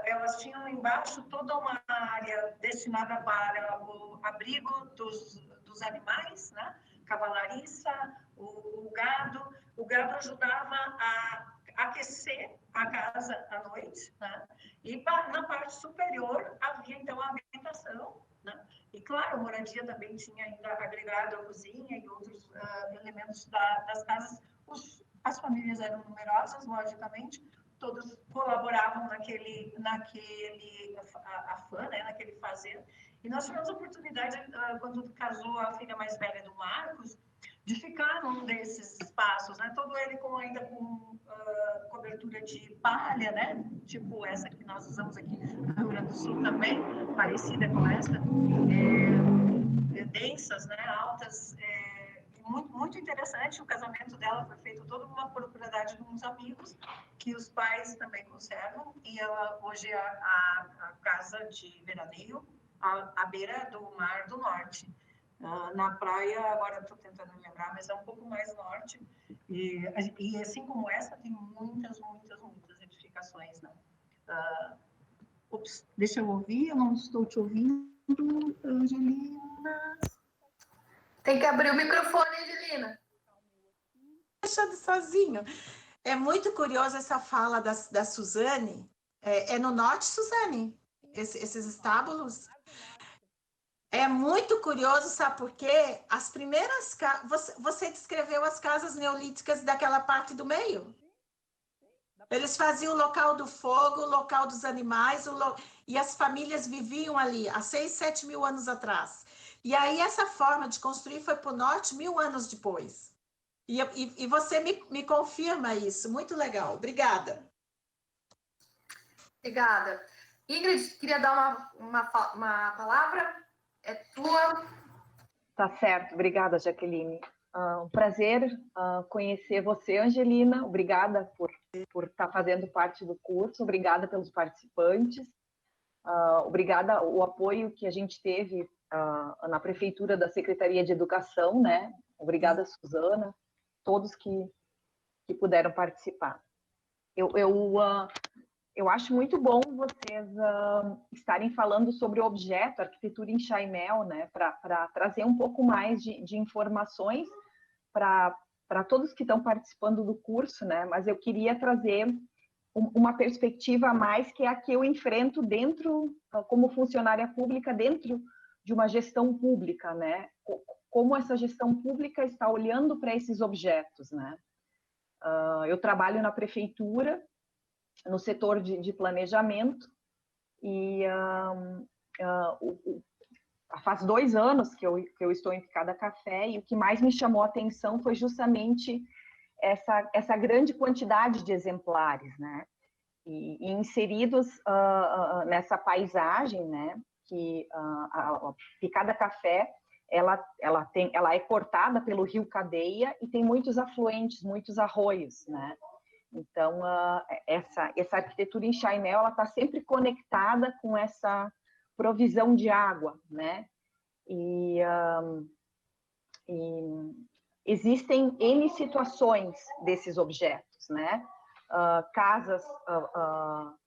elas tinham embaixo toda uma área destinada para o abrigo dos animais, né? Cavalariça, o gado. O gado ajudava a aquecer a casa à noite, né? E na parte superior havia, então, a habitação, né? E, claro, a moradia também tinha ainda agregado a cozinha e outros elementos das casas. As famílias eram numerosas, logicamente, todos colaboravam naquele afã, né, naquele fazer. E nós tivemos a oportunidade, quando casou a filha mais velha do Marcos, de ficar num desses espaços, né, todo ele ainda com cobertura de palha, né, tipo essa que nós usamos aqui no Rio Grande do Sul também, parecida com essa, densas, né, altas, muito, muito interessante. O casamento dela foi feito toda uma propriedade de uns amigos que os pais também conservam, e ela hoje é a casa de veraneio à beira do Mar do Norte. Na praia, agora estou tentando lembrar, mas é um pouco mais norte, e assim como essa, tem muitas edificações, né? Deixa eu ouvir, eu não estou te ouvindo, Angelina. Tem que abrir o microfone, Angelina. Deixando sozinho. É muito curiosa essa fala da Suzane. É no norte, Suzane? Esses estábulos? É muito curioso, sabe por quê? As primeiras casas... Você descreveu as casas neolíticas daquela parte do meio? Eles faziam o local do fogo, o local dos animais, e as famílias viviam ali há 6, 7 mil anos atrás. E aí essa forma de construir foi para o norte 1000 anos depois. E você me confirma isso. Muito legal. Obrigada. Obrigada. Ingrid, queria dar uma palavra. É tua. Tá certo. Obrigada, Jaqueline. Um prazer conhecer você, Angelina. Obrigada por estar fazendo parte do curso. Obrigada pelos participantes. Obrigada o apoio que a gente teve na Prefeitura da Secretaria de Educação, né? Obrigada, Suzana, todos que puderam participar. Eu acho muito bom vocês estarem falando sobre o objeto, arquitetura em Chaimel, né? Para trazer um pouco mais de informações para todos que estão participando do curso, né? Mas eu queria trazer uma perspectiva a mais, que é a que eu enfrento como funcionária pública, dentro de uma gestão pública, né? Como essa gestão pública está olhando para esses objetos, né? Eu trabalho na prefeitura, no setor de planejamento, e faz 2 anos que eu estou em Picada Café, e o que mais me chamou a atenção foi justamente essa grande quantidade de exemplares, né? E inseridos nessa paisagem, né? Que a Picada Café, ela é cortada pelo Rio Cadeia e tem muitos afluentes, muitos arroios, né? Então, essa arquitetura em Chaimel, ela está sempre conectada com essa provisão de água, né? E existem N situações desses objetos, né? Casas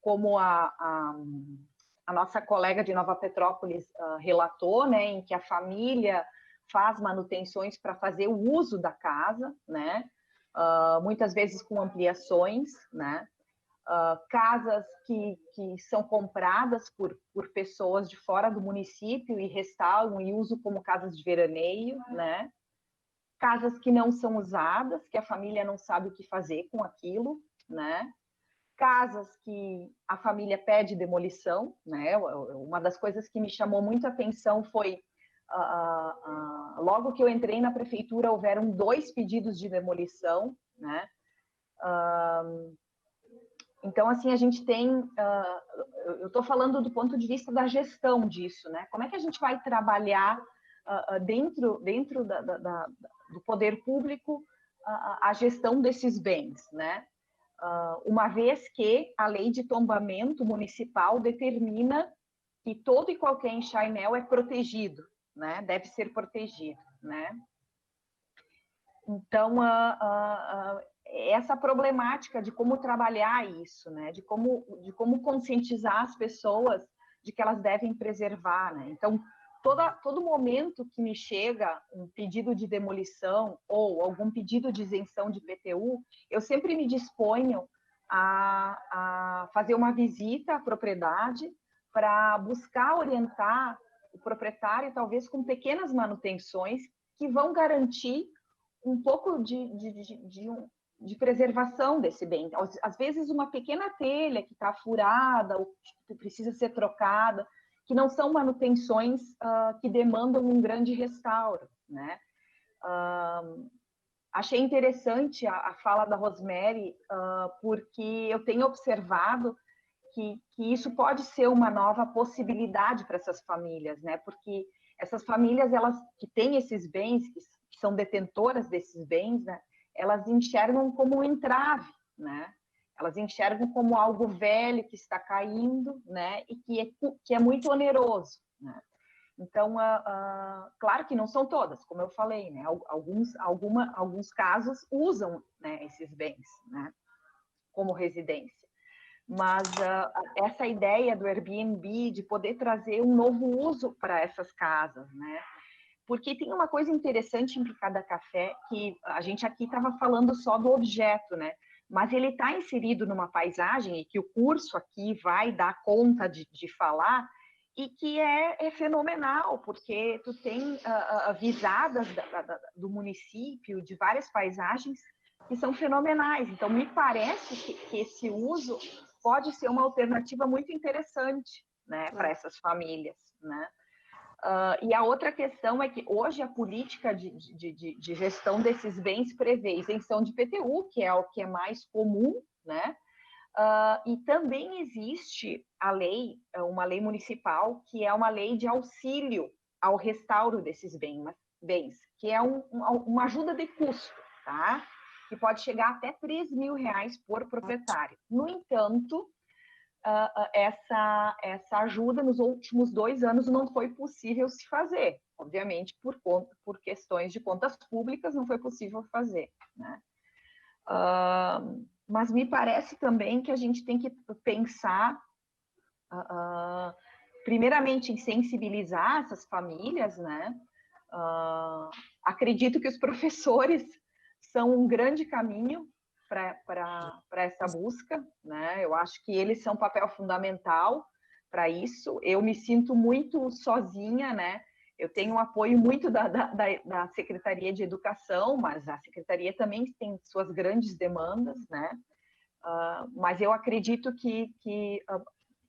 como a nossa colega de Nova Petrópolis relatou, né? Em que a família faz manutenções para fazer o uso da casa, né? Muitas vezes com ampliações, né? Casas que são compradas por pessoas de fora do município e restauram e usam como casas de veraneio, né? Casas que não são usadas, que a família não sabe o que fazer com aquilo, né? casas que a família pede demolição, né? Uma das coisas que me chamou muito a atenção foi, logo que eu entrei na prefeitura, houveram 2 pedidos de demolição, né? Então, assim, a gente tem... eu estou falando do ponto de vista da gestão disso, né? Como é que a gente vai trabalhar dentro do poder público a gestão desses bens, né? Uma vez que a lei de tombamento municipal determina que todo e qualquer enxaimel é protegido, né? Deve ser protegido, né? Então, essa problemática de como trabalhar isso, né? De como conscientizar as pessoas de que elas devem preservar, né? Então, todo momento que me chega um pedido de demolição ou algum pedido de isenção de IPTU, eu sempre me disponho a fazer uma visita à propriedade para buscar orientar o proprietário, talvez com pequenas manutenções que vão garantir um pouco de preservação desse bem. Às vezes, uma pequena telha que está furada ou que precisa ser trocada, que não são manutenções que demandam um grande restauro, né? Achei interessante a fala da Rosemary, porque eu tenho observado que isso pode ser uma nova possibilidade para essas famílias, né? Porque essas famílias, elas que têm esses bens, que são detentoras desses bens, né? Elas enxergam como um entrave, né? Elas enxergam como algo velho que está caindo, né? E que é muito oneroso, né? Então, claro que não são todas, como eu falei, né? Alguns casos usam, né, esses bens, né, como residência. Mas essa ideia do Airbnb de poder trazer um novo uso para essas casas, né? Porque tem uma coisa interessante em Picada Café, que a gente aqui estava falando só do objeto, né? Mas ele está inserido numa paisagem, e que o curso aqui vai dar conta de falar, e que é fenomenal, porque tu tem visadas do município, de várias paisagens, que são fenomenais. Então, me parece que esse uso pode ser uma alternativa muito interessante, né, para essas famílias, né? E a outra questão é que hoje a política de gestão desses bens prevê isenção de IPTU, que é o que é mais comum, né? E também existe a lei, uma lei municipal, que é uma lei de auxílio ao restauro desses bens, que é uma ajuda de custo, tá? Que pode chegar até R$3.000 por proprietário. No entanto, essa ajuda nos últimos 2 anos não foi possível se fazer. Obviamente, por questões de contas públicas, não foi possível fazer, né? Mas me parece também que a gente tem que pensar, primeiramente, em sensibilizar essas famílias, né? Acredito que os professores são um grande caminho para essa busca, né? Eu acho que eles são um papel fundamental para isso. Eu me sinto muito sozinha, né? Eu tenho um apoio muito da Secretaria de Educação, mas a Secretaria também tem suas grandes demandas, né? Mas eu acredito que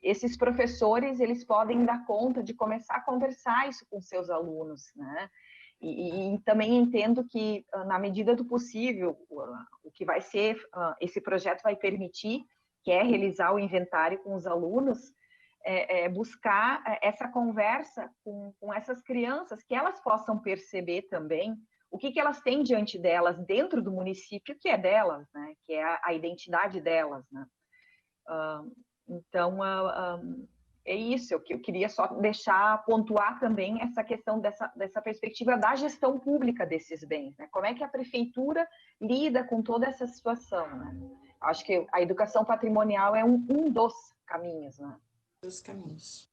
esses professores, eles podem dar conta de começar a conversar isso com seus alunos, né? E também entendo que, na medida do possível, o que vai ser, esse projeto vai permitir, que é realizar o inventário com os alunos, buscar essa conversa com essas crianças, que elas possam perceber também o que elas têm diante delas, dentro do município que é delas, né? Que é a identidade delas, né? Então, é isso, eu queria só pontuar também essa questão dessa perspectiva da gestão pública desses bens, né? Como é que a prefeitura lida com toda essa situação, né? Acho que a educação patrimonial é um dos caminhos, né? Dos caminhos.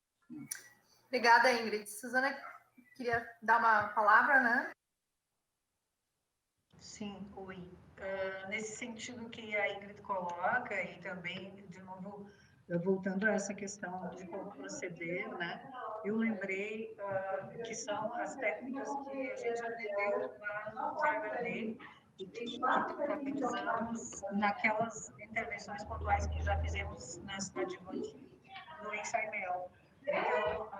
Obrigada, Ingrid. Suzana, queria dar uma palavra, né? Sim, oi. Nesse sentido que a Ingrid coloca, e também, de novo, voltando a essa questão de como proceder, né? Eu lembrei que são as técnicas que a gente aprendeu lá no PhD, e que capitalizamos naquelas intervenções pontuais que já fizemos na cidade de Voiti, no Ensaimel. Então,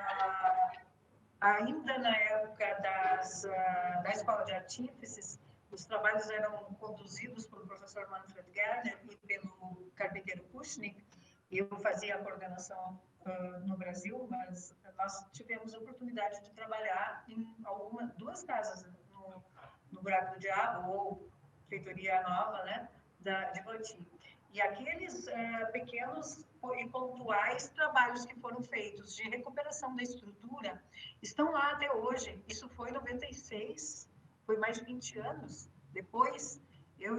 ainda na época da Escola de Artífices, os trabalhos eram conduzidos pelo professor Manfred Gerner e pelo carpinteiro Kuchnik. Eu fazia a coordenação no Brasil, mas nós tivemos a oportunidade de trabalhar em duas casas no Buraco do Diabo, ou Feitoria Nova, né, de Voiti. E aqueles pequenos e pontuais trabalhos que foram feitos de recuperação da estrutura estão lá até hoje. Isso foi em 96, foi mais de 20 anos depois. Eu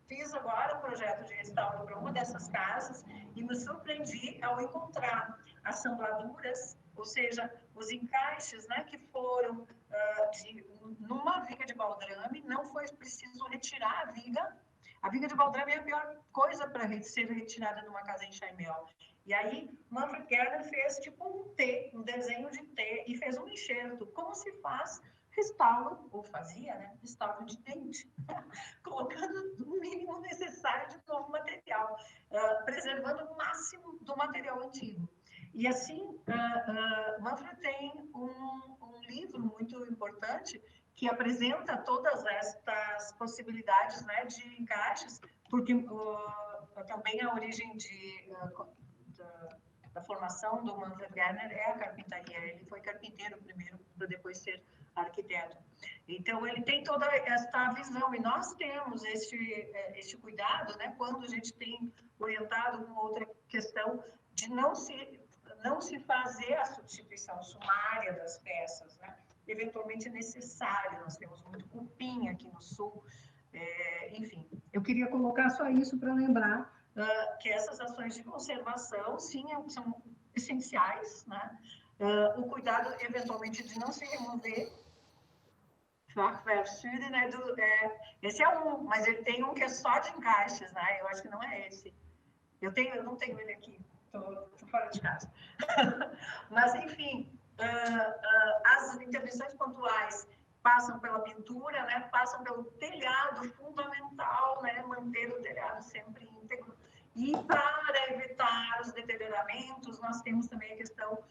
fiz agora um projeto de restauro para uma dessas casas e me surpreendi ao encontrar assembladuras, ou seja, os encaixes, né, que foram numa viga de baldrame. Não foi preciso retirar a viga. A viga de baldrame é a pior coisa para ser retirada numa casa em Chaimel. E aí, Manfred Gerner fez tipo um T, um desenho de T, e fez um enxerto, como se faz restauro, ou fazia, né, restauro de dente, colocando o mínimo necessário de novo material, preservando o máximo do material antigo. E assim, Manfred tem um livro muito importante que apresenta todas estas possibilidades, né, de encaixes, porque também a origem da formação do Manfred Gerner é a carpintaria. Ele foi carpinteiro primeiro, para depois ser arquiteto. Então, ele tem toda esta visão, e nós temos este cuidado, né, quando a gente tem orientado uma outra questão de não se fazer a substituição sumária das peças, né? Eventualmente é necessário. Nós temos muito cupim aqui no sul. Enfim, eu queria colocar só isso para lembrar que essas ações de conservação, sim, são essenciais, né? O cuidado, eventualmente, de não se remover. Né? Esse é um, mas ele tem um que é só de encaixes, né? Eu acho que não é esse. Eu não tenho ele aqui, estou fora de casa. Mas, enfim, as intervenções pontuais passam pela pintura, né? Passam pelo telhado, fundamental, né? Manter o telhado sempre íntegro. E para evitar os deterioramentos, nós temos também a questão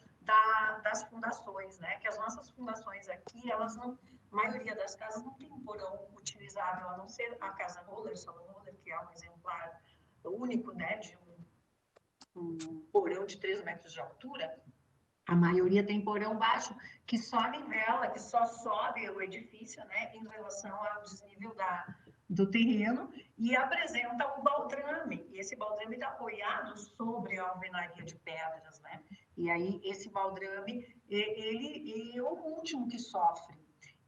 das fundações, né? Que as nossas fundações aqui, elas não, a maioria das casas não tem um porão utilizável, a não ser a casa Roller, Salão Roller, que é um exemplar único, né? De um porão de 3 metros de altura. A maioria tem porão baixo, que só nivela, que só sobe o edifício, né, em relação ao desnível do terreno, e apresenta o baldrame. E esse baldrame está apoiado sobre a alvenaria de pedras, né? E aí, esse baldrame, ele é o último que sofre.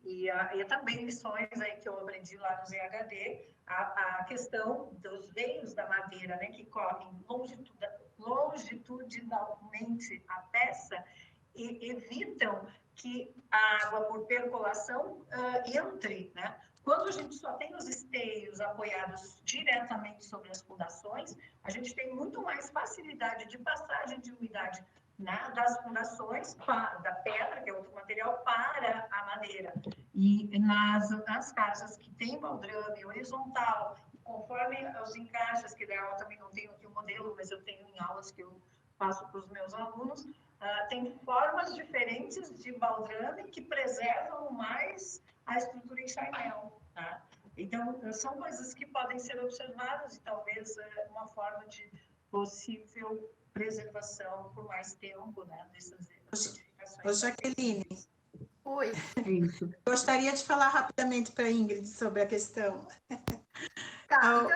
E também lições aí que eu aprendi lá no ZHD, a questão dos veios da madeira, né, que correm longitudinalmente a peça e evitam que a água por percolação entre, né? Quando a gente só tem os esteios apoiados diretamente sobre as fundações, a gente tem muito mais facilidade de passagem de umidade, né, das fundações, da pedra, que é outro material, para a madeira. E nas casas que tem baldrame horizontal, conforme os encaixes, que eu também não tenho aqui o modelo, mas eu tenho em aulas que eu faço para os meus alunos, tem formas diferentes de baldrame que preservam mais a estrutura em Chaimel, tá? Então, são coisas que podem ser observadas e talvez uma forma de possível preservação por mais tempo, né, dessas edificações. Ô, Jaqueline. Oi. Isso. Gostaria de falar rapidamente para a Ingrid sobre a questão. Tá,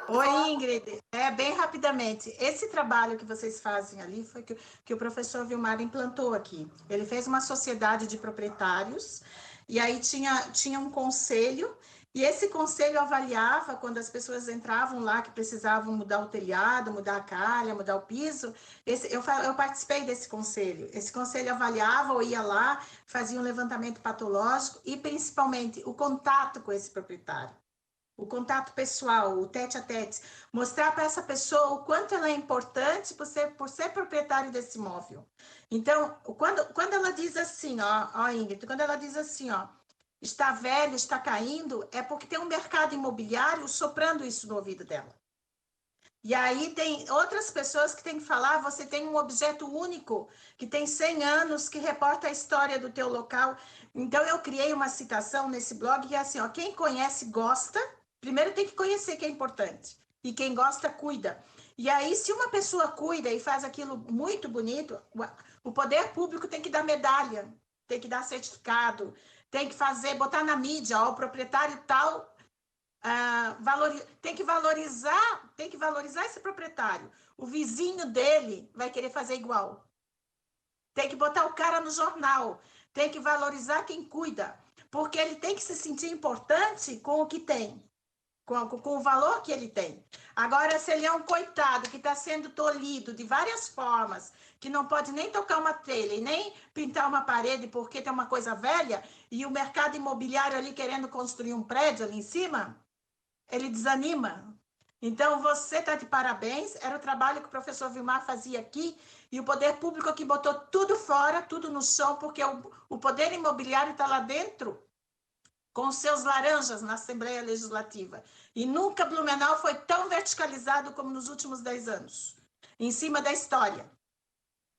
Oi, Ingrid. Bem rapidamente. Esse trabalho que vocês fazem ali foi que o professor Vilmar implantou aqui. Ele fez uma sociedade de proprietários e aí tinha um conselho, e esse conselho avaliava quando as pessoas entravam lá que precisavam mudar o telhado, mudar a calha, mudar o piso. Eu participei desse conselho. Esse conselho avaliava ou ia lá, fazia um levantamento patológico e, principalmente, o contato com esse proprietário. O contato pessoal, o tete-a-tete, mostrar para essa pessoa o quanto ela é importante por ser proprietário desse imóvel. Então, quando ela diz assim, ó, Ingrid, quando ela diz assim, ó, está velha, está caindo, é porque tem um mercado imobiliário soprando isso no ouvido dela. E aí tem outras pessoas que têm que falar, você tem um objeto único, que tem 100 anos, que reporta a história do teu local. Então, eu criei uma citação nesse blog, que é assim, ó, quem conhece, gosta. Primeiro tem que conhecer que é importante. E quem gosta, cuida. E aí, se uma pessoa cuida e faz aquilo muito bonito, o poder público tem que dar medalha, tem que dar certificado, tem que fazer, botar na mídia, ó, o proprietário tal... tem que valorizar esse proprietário. O vizinho dele vai querer fazer igual. Tem que botar o cara no jornal. Tem que valorizar quem cuida. Porque ele tem que se sentir importante com o que tem. Com o valor que ele tem. Agora, se ele é um coitado que está sendo tolhido de várias formas, que não pode nem tocar uma telha e nem pintar uma parede porque tem uma coisa velha, e o mercado imobiliário ali querendo construir um prédio ali em cima, ele desanima. Então, você está de parabéns. Era o trabalho que o professor Vilmar fazia aqui, e o poder público aqui botou tudo fora, tudo no chão, porque o poder imobiliário está lá dentro, com os seus laranjas na Assembleia Legislativa. E nunca Blumenau foi tão verticalizado como nos últimos 10 anos, em cima da história.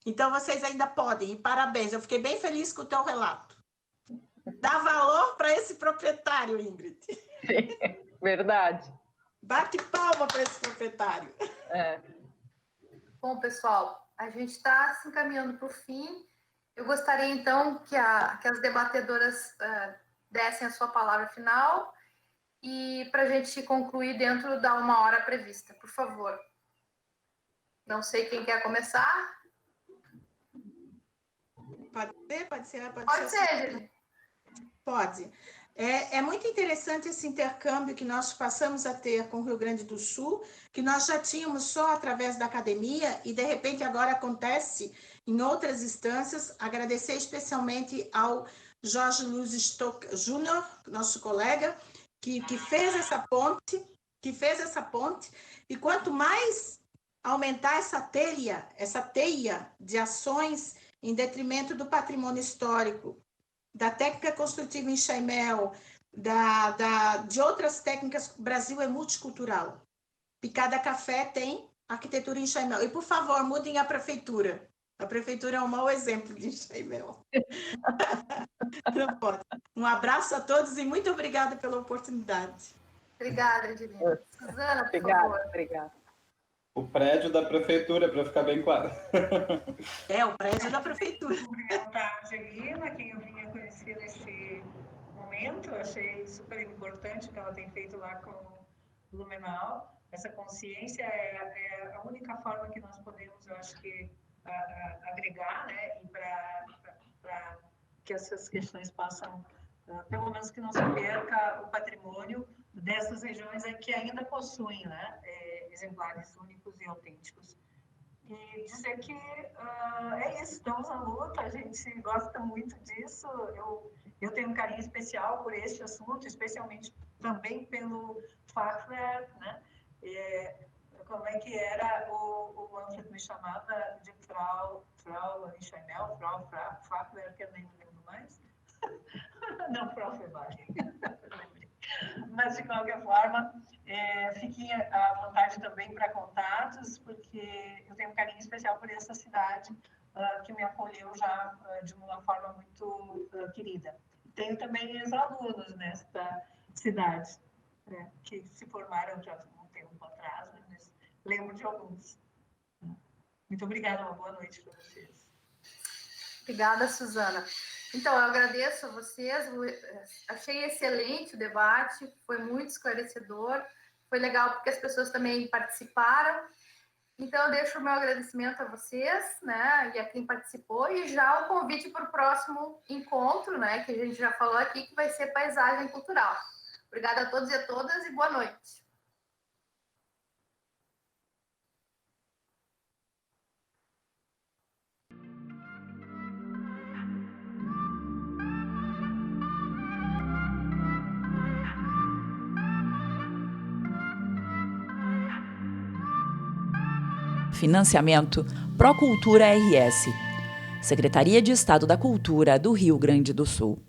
Então, vocês ainda podem, e parabéns. Eu fiquei bem feliz com o teu relato. Dá valor para esse proprietário, Ingrid. Sim, verdade. Bate palma para esse proprietário. Bom, pessoal, a gente está se encaminhando para o fim. Eu gostaria, então, que as debatedoras dessem a sua palavra final e para a gente concluir dentro da 1 hora prevista, por favor. Não sei quem quer começar. Pode ser. Pode ser, gente. Pode. É muito interessante esse intercâmbio que nós passamos a ter com o Rio Grande do Sul, que nós já tínhamos só através da academia e, de repente, agora acontece em outras instâncias. Agradecer especialmente ao Jorge Luiz Stock Jr., nosso colega, que fez essa ponte, e quanto mais aumentar essa teia de ações em detrimento do patrimônio histórico, da técnica construtiva em Chaimel, de outras técnicas, o Brasil é multicultural. Picada Café tem arquitetura em Chaimel. E, por favor, mudem a prefeitura. A prefeitura é um mau exemplo de Chaimel. Não pode. Um abraço a todos e muito obrigada pela oportunidade. Obrigada, Edilina. Suzana, por Obrigada, favor. obrigada. O prédio da prefeitura, para ficar bem claro. O prédio da prefeitura. Cumprimentar a Angelina, quem eu vinha conhecer nesse momento. Eu achei super importante o que ela tem feito lá com o Blumenau. Essa consciência é a única forma que nós podemos, eu acho que, agregar, né? E para que essas questões possam, pelo menos que não se perca o patrimônio dessas regiões que ainda possuem, né? Exemplares únicos e autênticos. E dizer que é isso, estamos na luta, a gente gosta muito disso. Eu tenho um carinho especial por este assunto, especialmente também pelo Fachwerk, né? Como é que era o Manfred me chamava de Frau Chaimel, Frau Fachwerk, eu nem me lembro mais. Não, Frau Febari. Mas, de qualquer forma, fiquem à vontade também para contatos, porque eu tenho um carinho especial por essa cidade que me acolheu já de uma forma muito querida. Tenho também ex-alunos nesta cidade, que se formaram já há um tempo atrás, mas lembro de alguns. Muito obrigada, uma boa noite para vocês. Obrigada, Suzana. Então, eu agradeço a vocês, achei excelente o debate, foi muito esclarecedor, foi legal porque as pessoas também participaram. Então, eu deixo o meu agradecimento a vocês, né, e a quem participou, e já o convite para o próximo encontro, né, que a gente já falou aqui, que vai ser Paisagem Cultural. Obrigada a todos e a todas e boa noite. Financiamento Procultura RS, Secretaria de Estado da Cultura do Rio Grande do Sul.